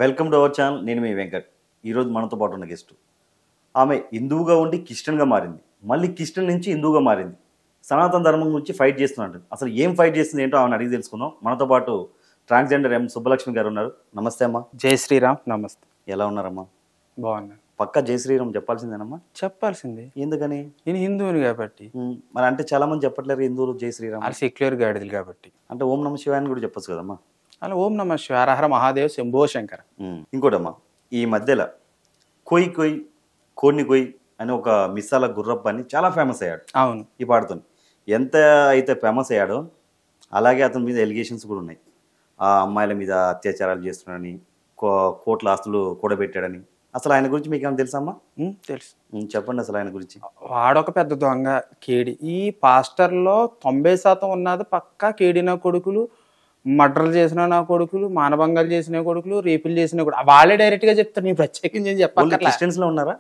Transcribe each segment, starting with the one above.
Welcome to our channel. నేను మీ వెంకట్. ఈరోజు మనతో పాటు ఉన్న గెస్ట్. ఆమె హిందువుగా ఉండి క్రిస్టియన్గా మారింది, మళ్ళీ క్రిస్టియన్ నుంచి హిందువుగా మారింది. సనాతన ధర్మం గురించి ఫైట్ చేస్తున్నట్టు. అసలు ఏం ఫైట్ చేస్తుంది ఏంటో ఆమెను అడిగి తెలుసుకుందాం. మనతో పాటు ట్రాన్స్జెండర్ ఎం సుబ్బలక్ష్మి గారు ఉన్నారు. నమస్తే అమ్మా. జై శ్రీరామ్. నమస్తే. ఎలా ఉన్నారమ్మా? బాగున్నా. పక్కా జై శ్రీరామ్ చెప్పాల్సిందేనమ్మా? చెప్పాల్సిందే. ఎందుకని? నేను హిందువుని కాబట్టి. మరి అంటే చాలా మంది చెప్పట్లేరు హిందువులు జై శ్రీరామ్. అది సెక్యులర్ గాడిదలు కాబట్టి. అంటే ఓం నమ శివాయ అని కూడా చెప్పొచ్చు కదమ్మా. అలా ఓం నమ శివాయ, హర హర మహాదేవ్, శంభో శంకర. ఇంకోటమ్మా, ఈ మధ్యలో కొయ్ కొయ్ కోడిని కొయ్ అని ఒక మిస్సాల గుర్రప్ప అని చాలా ఫేమస్ అయ్యాడు. అవును. ఈ పాడుతో ఎంత అయితే ఫేమస్ అయ్యాడో అలాగే అతని మీద ఎలిగేషన్స్ కూడా ఉన్నాయి. ఆ అమ్మాయిల మీద అత్యాచారాలు చేస్తున్నాడని, కోట్ల ఆస్తులు కూడబెట్టాడని. అసలు ఆయన గురించి మీకు ఏమైనా తెలుసమ్మా? తెలుసు. చెప్పండి అసలు ఆయన గురించి. వాడొక పెద్ద దొంగ కేడి. ఈ పాస్టర్లో 90% ఉన్నది పక్కా కేడి నా కొడుకులు, మర్డర్లు చేసిన నా కొడుకులు, మానభంగాలు చేసిన కొడుకులు, రేపులు చేసిన కొడుకులు. వాళ్ళే డైరెక్ట్ గా చెప్తారు. నీ ప్రత్యేకించి చెప్పాలి. క్రిస్టియన్స్ లో ఉన్నారా?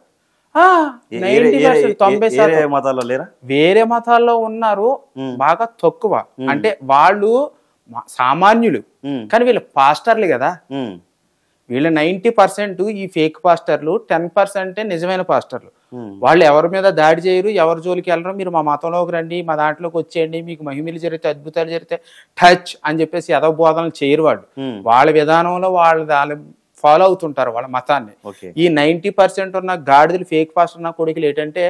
90% మతాల్లో లేరా? వేరే మతాల్లో ఉన్నారు, బాగా తక్కువ. అంటే వాళ్ళు సామాన్యులు, కానీ వీళ్ళు పాస్టర్లు కదా. వీళ్ళ 90% ఈ ఫేక్ పాస్టర్లు, 10% నిజమైన పాస్టర్లు. వాళ్ళు ఎవరి మీద దాడి చేయరు, ఎవరి జోలికి వెళ్ళరు. మీరు మా మతంలోకి రండి, మా దాంట్లోకి వచ్చేయండి, మీకు మహిమలు జరిగితే, అద్భుతాలు జరిగితే టచ్ అని చెప్పేసి ఏదో బోధనలు చేయరు. వాళ్ళు వాళ్ళ విధానంలో వాళ్ళు ఫాలో అవుతుంటారు వాళ్ళ మతాన్ని. ఈ 90% ఉన్న గాడిదలు, ఫేక్ పాస్టర్ ఉన్న కొడుకులు ఏంటంటే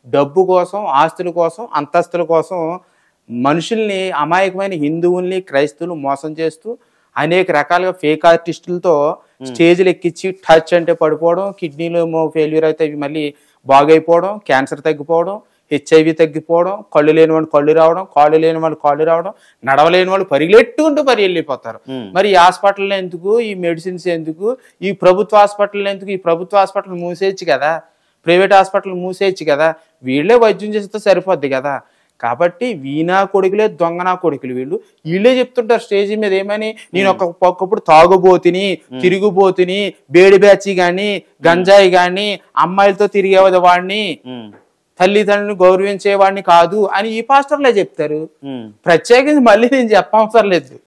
డబ్బు కోసం, ఆస్తుల కోసం, అంతస్తుల కోసం మనుషుల్ని, అమాయకమైన హిందువుల్ని, క్రైస్తవులు మోసం చేస్తూ అనేక రకాలుగా ఫేక్ ఆర్టిస్టులతో స్టేజ్లు ఎక్కించి టచ్ అంటే పడిపోవడం, కిడ్నీలు ఫెయిల్యూర్ అయితే మళ్ళీ బాగైపోవడం, క్యాన్సర్ తగ్గిపోవడం, HIV తగ్గిపోవడం, కళ్ళు లేని వాళ్ళు కళ్ళు రావడం, కాళ్ళు లేని వాళ్ళు కాళ్ళు రావడం, నడవలేని వాళ్ళు పరిగెట్టుకుంటూ వెళ్ళిపోతారు. మరి ఈ హాస్పిటల్లో ఎందుకు, ఈ మెడిసిన్స్ ఎందుకు, ఈ ప్రభుత్వ హాస్పిటల్లో ఎందుకు? ఈ ప్రభుత్వ హాస్పిటల్ మూసేయచ్చు కదా, ప్రైవేట్ హాస్పిటల్ మూసేయచ్చు కదా, వీళ్ళే వైద్యం చేస్తే సరిపోద్ది కదా. కాబట్టి వీణా కొడుకులే దొంగనా కొడుకులు వీళ్ళే చెప్తుంటారు స్టేజ్ మీద ఏమని, నేను ఒకప్పుడు తాగుబోతుని, తిరుగుబోతుని, బేడి బ్యాచి గాని, గంజాయి గాని, అమ్మాయిలతో తిరిగేవాడి వాడిని, తల్లిదండ్రులను గౌరవించేవాడిని కాదు అని ఈ పాస్టర్లే చెప్తారు. ప్రత్యేకించి మళ్ళీ నేను చెప్పవసరం లేదు.